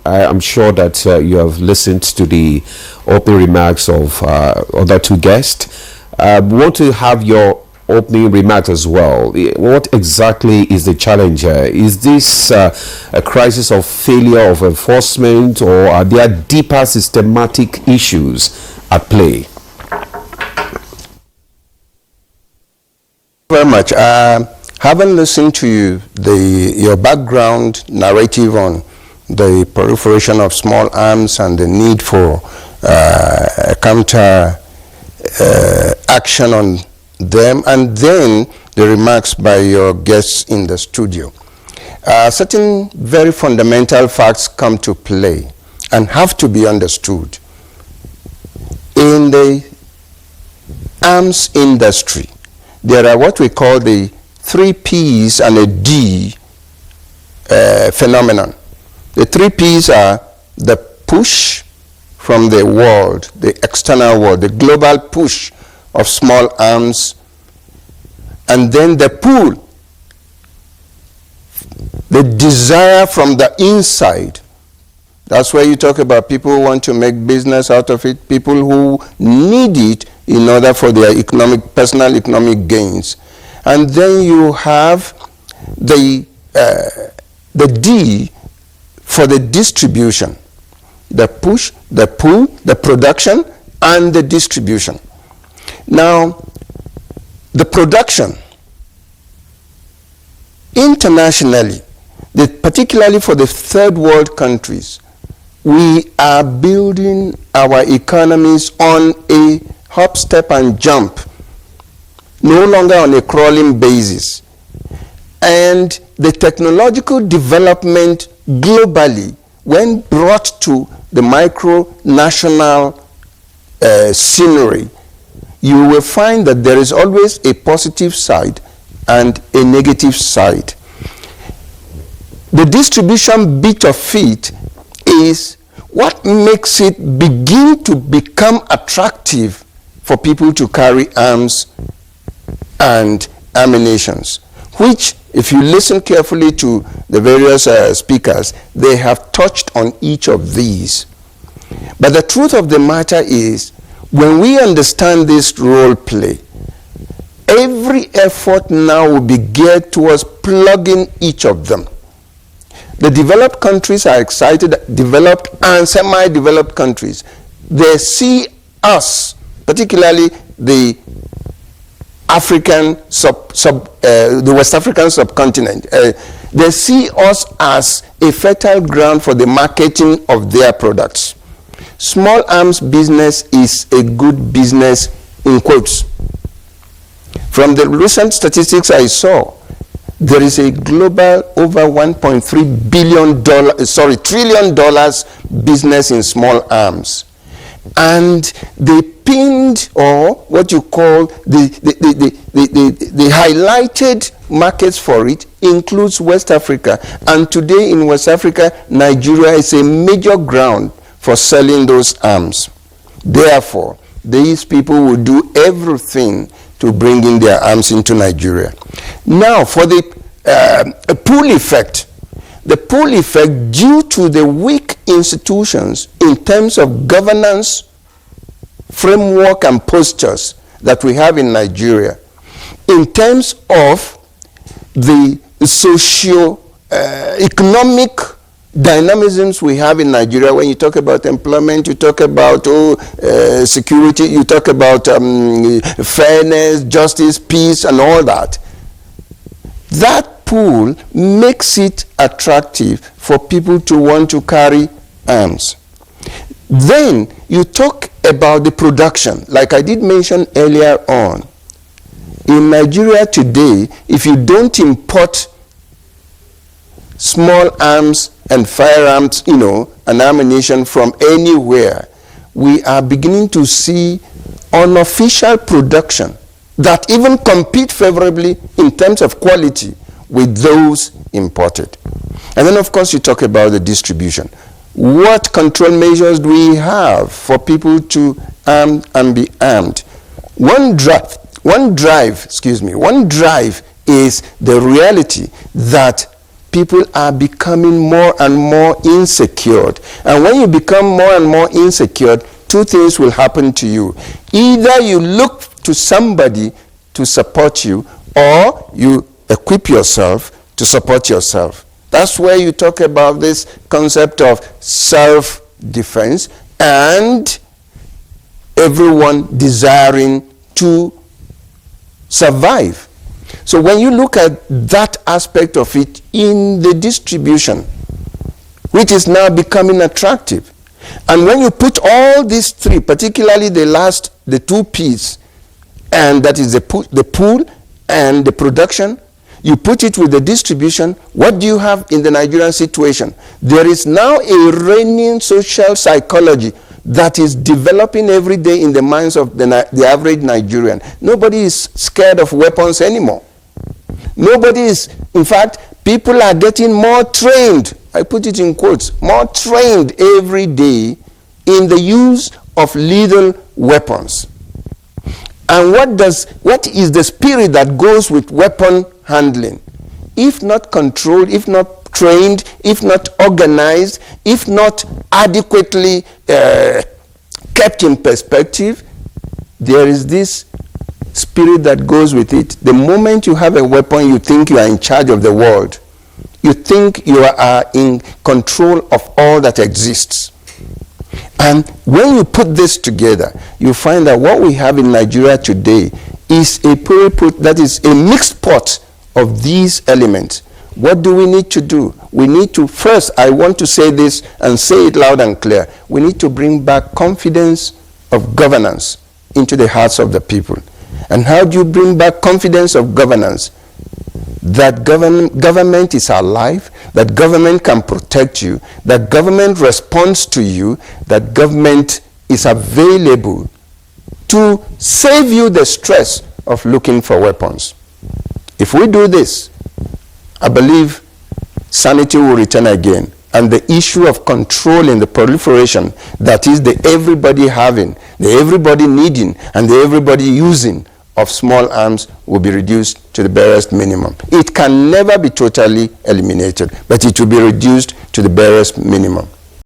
I'm sure that you have listened to the opening remarks of other two guests. We want to have your opening remarks as well. What exactly is the challenge? Is this a crisis of failure of enforcement, or are there deeper systematic issues at play? Very much. Having listened to your background narrative on the proliferation of small arms and the need for counter action on them, and then the remarks by your guests in the studio, certain very fundamental facts come to play and have to be understood. In the arms industry, there are what we call the 3 P's and a D phenomenon. The 3 P's are the push from the world, the external world, the global push of small arms, and then the pull, the desire from the inside. That's where you talk about people who want to make business out of it, people who need it in order for their personal economic gains. And then you have the D for the distribution, the push, the pull, the production, and the distribution. Now, the production internationally, particularly for the third world countries, we are building our economies on a hop, step, and jump, no longer on a crawling basis. And the technological development globally, when brought to the micro-national scenery, you will find that there is always a positive side and a negative side. The distribution bit of it is what makes it begin to become attractive for people to carry arms and ammunitions, which, if you listen carefully to the various speakers, they have touched on each of these. But the truth of the matter is, when we understand this role play, every effort now will be geared towards plugging each of them. The developed countries are excited, developed and semi-developed countries. They see us, particularly the African the West African subcontinent. They see us as a fertile ground for the marketing of their products. Small arms business is a good business, in quotes. From the recent statistics I saw, there is a global over $1.3 trillion business in small arms. And the pinned, or what you call the highlighted markets for it includes West Africa. And today in West Africa, Nigeria is a major ground for selling those arms. Therefore, these people will do everything to bring in their arms into Nigeria. Now, for the pull effect, the pull effect due to the weak institutions in terms of governance, framework, and postures that we have in Nigeria, in terms of the socio-economic dynamisms we have in Nigeria. When you talk about employment, you talk about security, you talk about fairness, justice, peace, and all that. That pool makes it attractive for people to want to carry arms. Then you talk about the production, like I did mention earlier on. In Nigeria today, if you don't import small arms and firearms, and ammunition from anywhere, we are beginning to see unofficial production that even compete favorably in terms of quality with those imported. And then, of course, you talk about the distribution. What control measures do we have for people to arm and be armed? One drive is the reality that people are becoming more and more insecure. And when you become more and more insecure, two things will happen to you. Either you look to somebody to support you, or you equip yourself to support yourself. That's where you talk about this concept of self-defense and everyone desiring to survive. So when you look at that aspect of it in the distribution, which is now becoming attractive, and when you put all these three, particularly the two P's, and that is the pool and the production, you put it with the distribution, what do you have in the Nigerian situation? There is now a reigning social psychology that is developing every day in the minds of the average Nigerian. Nobody is scared of weapons anymore. Nobody is, in fact, people are getting more trained, I put it in quotes, more trained every day in the use of lethal weapons. And what is the spirit that goes with weapon handling? If not controlled, if not trained, if not organized, if not adequately kept in perspective, there is this spirit that goes with it. The moment you have a weapon, you think you are in charge of the world. You think you are in control of all that exists. And when you put this together, you find that what we have in Nigeria today is that is a mixed pot of these elements. What do we need to do? We need to, first, I want to say this and say it loud and clear. We need to bring back confidence of governance into the hearts of the people. And how do you bring back confidence of governance? That government is alive, that government can protect you, that government responds to you, that government is available to save you the stress of looking for weapons. If we do this, I believe sanity will return again, and the issue of controlling the proliferation, that is the everybody having, the everybody needing, and the everybody using of small arms will be reduced to the barest minimum. It can never be totally eliminated, but it will be reduced to the barest minimum.